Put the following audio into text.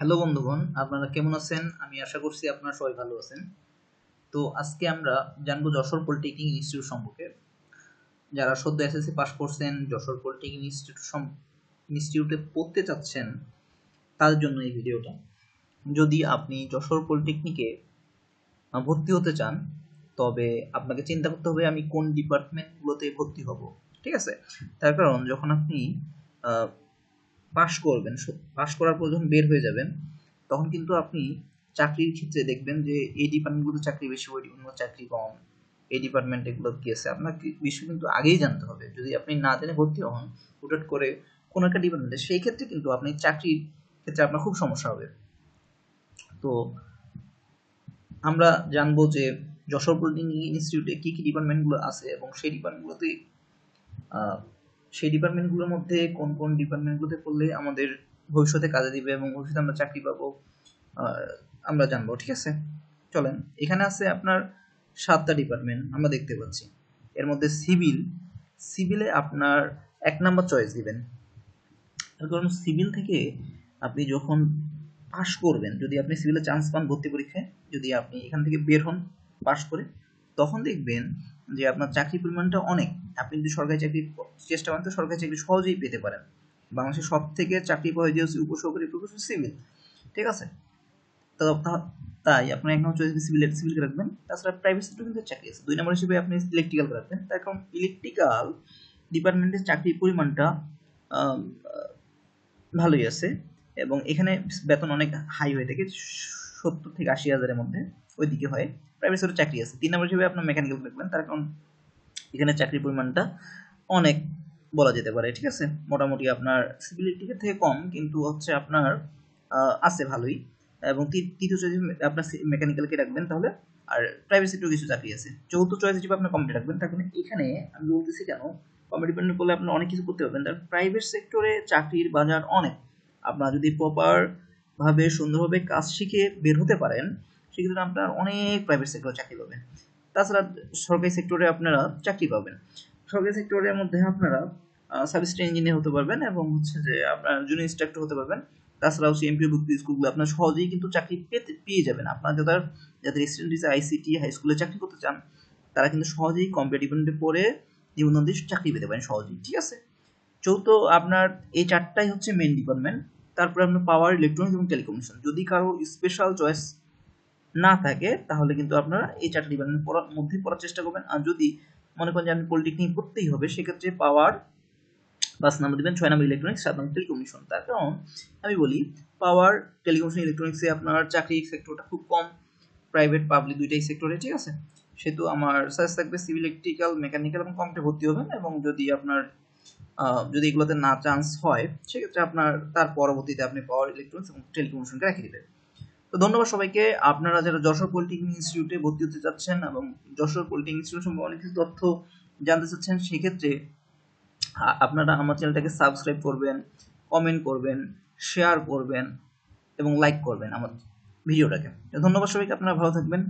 Hello বন্ধুগণ, আপনারা কেমন আছেন? আমি আশা করছি আপনারা সবাই ভালো আছেন। তো আজকে আমরা জানবো যশোর পলিটেকনিক ইনস্টিটিউট সম্পর্কে। যারা সদ্য এসএসসি পাস করছেন, যশোর পলিটেকনিক ইনস্টিটিউটে পড়তে চাচ্ছেন, তাদের জন্য এই ভিডিওটা। যদি আপনি যশোর পলিটেকনিকে ভর্তি হতে চান, তবে আপনাকে চিন্তা করতে হবে আমি কোন ডিপার্টমেন্টগুলোতে ভর্তি হব। ঠিক আছে? তার কারণ যখন আপনি পাশ করবেন, পাশ করার পর যখন বের হয়ে যাবেন, তখন কিন্তু আপনি চাকরির ক্ষেত্রে দেখবেন যে এই ডিপার্টমেন্টগুলোতে চাকরি বেশি, ওই ডিপার্টমেন্টগুলো চাকরি কম। এই ডিপার্টমেন্ট এগুলো কি আছে আপনার বিষয় কিন্তু আগেই জানতে হবে। যদি আপনি না জেনে ভর্তি হন হুটহাট করে কোনো একটা ডিপার্টমেন্টে, সেই ক্ষেত্রে কিন্তু আপনি চাকরির ক্ষেত্রে আপনার খুব সমস্যা হবে। তো আমরা জানবো যে যশোর পলিটেকনিক ইনস্টিটিউটে কি কি ডিপার্টমেন্টগুলো আছে এবং সেই ডিপার্টমেন্টগুলোর মধ্যে কোন কোন ডিপার্টমেন্টগুলোতে পড়লে আমাদের ভবিষ্যতে কাজে দিবে এবং ভবিষ্যতে আমরা চাকরি পাবো, আমরা জানবো। ঠিক আছে, চলেন। এখানে আছে আপনার 7টা ডিপার্টমেন্ট আমরা দেখতে পাচ্ছি। এর মধ্যে সিভিলে আপনার 1 নাম্বার চয়েস দিবেন। কারণ সিভিল থেকে আপনি যখন পাশ করবেন, যদি আপনি সিভিলে চান্স পান ভর্তি পরীক্ষায়, যদি আপনি এখান থেকে বের হন পাশ করে, তখন দেখবেন যে আপনার চাকরির পরিমাণটা অনেক। আপনি যদি সরকারি চাকরির চেষ্টা করেন তো সরকারি চাকরি সহজেই পেতে পারেন। বাংলাদেশের সব থেকে চাকরি পাওয়া যে হচ্ছে উপসহকারী প্রকৌশল সিভিল। ঠিক আছে, তো তাই আপনার 1 নম্বর চয়েস সিভিলকে রাখবেন। তাছাড়া প্রাইভেট সেক্টর কিন্তু চাকরি আছে। 2 নম্বর হিসেবে আপনি ইলেকট্রিক্যালকে রাখবেন। তার কারণ ইলেকট্রিক্যাল ডিপার্টমেন্টের চাকরির পরিমাণটা ভালোই আছে এবং এখানে বেতন অনেক হাই হয়ে থাকে, 70 থেকে 80 হাজারের মধ্যে ওই দিকে হয়। প্রাইভেট সেক্টর চাকরি আছে। 3 নম্বর হিসেবে আপনার মেকানিক্যাল রাখবেন, তার কারণ এখানে চাকরির পরিমাণটা অনেক বলা যেতে পারে। ঠিক আছে, মোটামুটি আপনার সিভিল ইলেকট্রিকের থেকে কম, কিন্তু হচ্ছে আপনার আছে ভালোই। এবং তৃতীয় চয়েস আপনার মেকানিক্যালকে রাখবেন তাহলে। আর প্রাইভেট সেক্টর কিছু চাকরি আছে। চতুর্থ চয়েস হিসেবে আপনার কম্পিউটার রাখবেন। তার কারণ এখানে আমি বলতেছি কেন, কম্পিউটার ডিপার্টমেন্ট করলে আপনার অনেক কিছু করতে পারবেন। তার প্রাইভেট সেক্টরে চাকরির বাজার অনেক। আপনারা যদি প্রপার ভাবে সুন্দরভাবে কাজ শিখে বের হতে পারেন, সেক্ষেত্রে আপনার অনেক প্রাইভেট সেক্টরে চাকরি পাবেন। তাছাড়া সরকারি সেক্টরে আপনারা চাকরি পাবেন। সরকারি সেক্টরের মধ্যে আপনারা সাবঅ্যাসিস্ট্যান্ট ইঞ্জিনিয়ার হতে পারবেন এবং হচ্ছে যে আপনার জুনিয়র ইনস্ট্রাক্টর হতে পারবেন। তাছাড়াও সিএমপি ভুক্ত স্কুলগুলো আপনার সহজেই কিন্তু চাকরি পেয়ে যাবেন। আপনার যাদের স্টুডেন্ট হিসেবে আইসিটি হাই স্কুলে চাকরি করতে চান, তারা কিন্তু সহজেই কম্পিউটার ডিপার্টমেন্টে পড়ে নিবন্ধন চাকরি পেতে পারেন সহজেই। ঠিক আছে, চৌথ আপনার এই 4টাই হচ্ছে মেন ডিপার্টমেন্ট। তারপরে আপনার পাওয়ার, ইলেকট্রনিক্স এবং টেলিকমিউনিকেশন। যদি কারো স্পেশাল চয়েস না থাকে তাহলে কিন্তু আপনারা এই 4টা ডিপার্টমেন্ট মধ্যে পড়ার চেষ্টা করবেন। আর যদি মনে করেন যে আপনি পলিটেকনিক পড়তেই হবে, সেক্ষেত্রে পাওয়ার 5 নম্বর দিবেন, 6 নম্বর ইলেকট্রনিক্স, 7 নম্বর টেলিকমিউনিকেশন। তার কারণ আমি বলি পাওয়ার, টেলিকমিউনিকেশন, ইলেকট্রনিক্সে আপনার চাকরি সেক্টরটা খুব কম, প্রাইভেট পাবলিক দুইটাই সেক্টরে। ঠিক আছে, সেহেতু আমার সাজেস্ট থাকবে সিভিল, ইলেকট্রিক্যাল, মেকানিক্যাল এবং কম্পিউটার ভর্তি হবেন। এবং যদি আপনার যদি এগুলোতে না চান্স হয়, সেক্ষেত্রে আপনার তার পরবর্তীতে আপনি পাওয়ার, ইলেকট্রনিক্স এবং টেলিকমিউনিকেশনকে রেখে দিবেন। তো ধন্যবাদ সবাইকে। আপনারা যারা যশোর পলিটেকনিক ইনস্টিটিউটে ভর্তি হতে চাচ্ছেন এবং যশোর পলিটেকনিক ইনস্টিটিউট সম্পর্কে অনেক কিছু তথ্য জানতে চাচ্ছেন, সেক্ষেত্রে আপনারা আমার চ্যানেলটাকে সাবস্ক্রাইব করবেন, কমেন্ট করবেন, শেয়ার করবেন এবং লাইক করবেন আমার ভিডিওটাকে। ধন্যবাদ সবাইকে, আপনারা ভালো থাকবেন।